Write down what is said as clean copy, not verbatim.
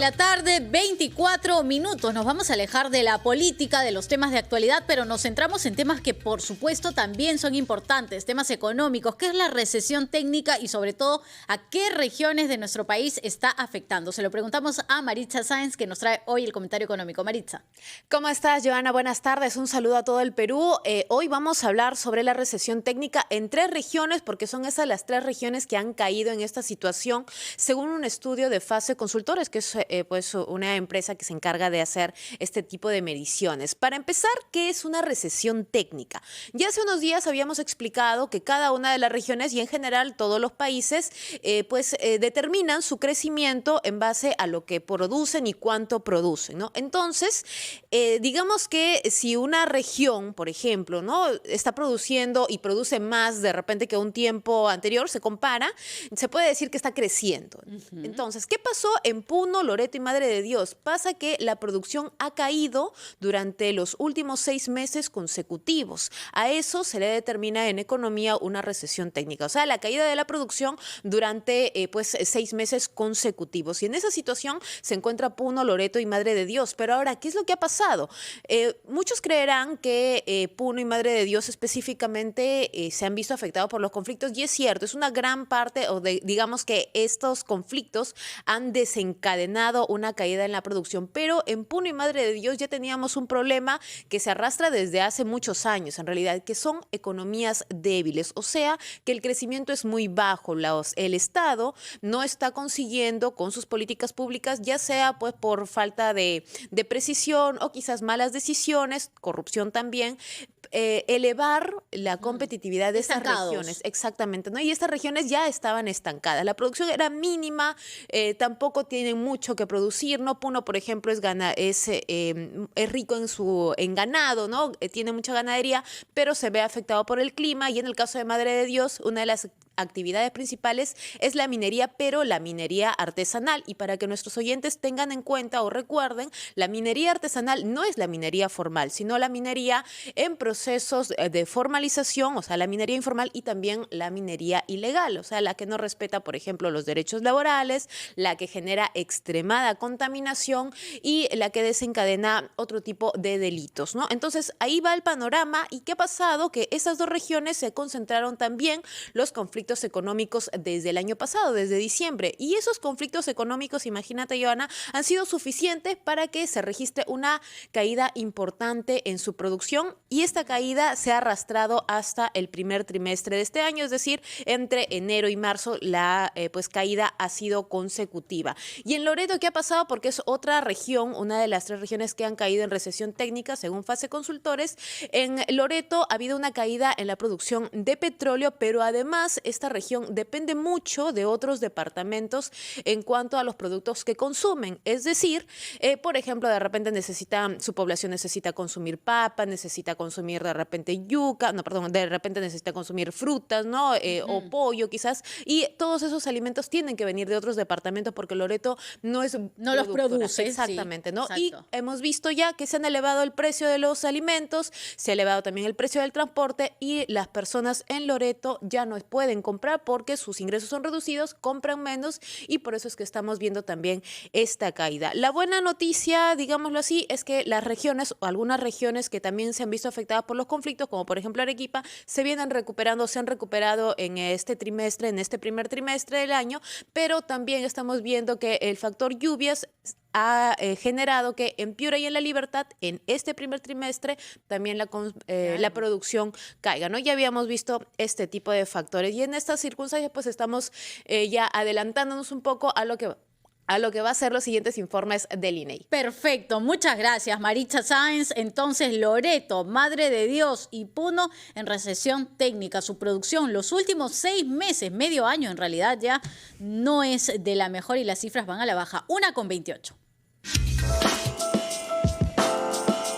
la tarde, 24 minutos. Nos vamos a alejar de la política, de los temas de actualidad, pero nos centramos en temas que, por supuesto, también son importantes, temas económicos. ¿Qué es la recesión técnica y, sobre todo, a qué regiones de nuestro país está afectando? Se lo preguntamos a Maritza Sáenz, que nos trae hoy el comentario económico. Maritza. ¿Cómo estás, Joana? Buenas tardes. Un saludo a todo el Perú. Hoy vamos a hablar sobre la recesión técnica en 3 regiones, porque son esas las 3 regiones que han caído en esta situación, según un estudio de Fase Consultores, que es pues una empresa que se encarga de hacer este tipo de mediciones. Para empezar, ¿qué es una recesión técnica? Ya hace unos días habíamos explicado que cada una de las regiones y en general todos los países determinan su crecimiento en base a lo que producen y cuánto producen, ¿no? Entonces, digamos que si una región, por ejemplo, ¿no?, está produciendo y produce más de repente que un tiempo anterior, se compara, se puede decir que está creciendo. Entonces, ¿qué pasó en Puno, Loreto y Madre de Dios? Pasa que la producción ha caído durante los últimos 6 meses consecutivos. A eso se le determina en economía una recesión técnica, o sea, la caída de la producción durante 6 meses consecutivos. Y en esa situación se encuentra Puno, Loreto y Madre de Dios. Pero ahora, ¿qué es lo que ha pasado? Muchos creerán que Puno y Madre de Dios específicamente se han visto afectados por los conflictos, y es cierto, es una gran parte, digamos que estos conflictos han desencadenado una caída en la producción, pero en Puno y Madre de Dios ya teníamos un problema que se arrastra desde hace muchos años, en realidad, que son economías débiles, o sea, que el crecimiento es muy bajo. El Estado no está consiguiendo con sus políticas públicas, ya sea pues por falta de precisión o quizás malas decisiones, corrupción también, elevar la competitividad de estas regiones. Exactamente, ¿no? Y estas regiones ya estaban estancadas. La producción era mínima, tampoco tienen mucho que producir, ¿no? Puno, por ejemplo, es rico en ganado, ¿no? Tiene mucha ganadería, pero se ve afectado por el clima. Y en el caso de Madre de Dios, una de las actividades principales es la minería, pero la minería artesanal. Y para que nuestros oyentes tengan en cuenta o recuerden, la minería artesanal no es la minería formal, sino la minería en procesos de formalización, o sea, la minería informal, y también la minería ilegal, o sea, la que no respeta, por ejemplo, los derechos laborales, la que genera extremada contaminación y la que desencadena otro tipo de delitos, ¿no? Entonces, ahí va el panorama. ¿Y qué ha pasado? Que esas 2 regiones se concentraron también los conflictos económicos desde el año pasado, desde diciembre. Y esos conflictos económicos, imagínate, Joana, han sido suficientes para que se registre una caída importante en su producción, y esta caída se ha arrastrado hasta el primer trimestre de este año, es decir, entre enero y marzo la caída ha sido consecutiva. Y en Loreto, ¿qué ha pasado? Porque es otra región, una de las 3 regiones que han caído en recesión técnica, según Fase Consultores. En Loreto ha habido una caída en la producción de petróleo, pero además esta región depende mucho de otros departamentos en cuanto a los productos que consumen. Es decir, por ejemplo, de repente su población necesita consumir papa, necesita consumir de repente yuca, de repente necesita consumir frutas, ¿no? O pollo quizás, y todos esos alimentos tienen que venir de otros departamentos porque Loreto no los produce. Exactamente, sí, ¿no? exacto. Y hemos visto ya que se han elevado el precio de los alimentos, se ha elevado también el precio del transporte, y las personas en Loreto ya no pueden comprar porque sus ingresos son reducidos, compran menos, y por eso es que estamos viendo también esta caída. La buena noticia, digámoslo así, es que las regiones, o algunas regiones que también se han visto afectadas por los conflictos, como por ejemplo Arequipa, se han recuperado en este trimestre, en este primer trimestre del año, pero también estamos viendo que el factor lluvias ha generado que en Piura y en La Libertad, en este primer trimestre, también la producción caiga, ¿no? Ya habíamos visto este tipo de factores, y en estas circunstancias pues estamos ya adelantándonos un poco a lo que va a ser los siguientes informes del INEI. Perfecto, muchas gracias, Maritza Sáenz. Entonces, Loreto, Madre de Dios y Puno en recesión técnica. Su producción los últimos 6 meses, medio año en realidad, ya no es de la mejor y las cifras van a la baja. 1,28.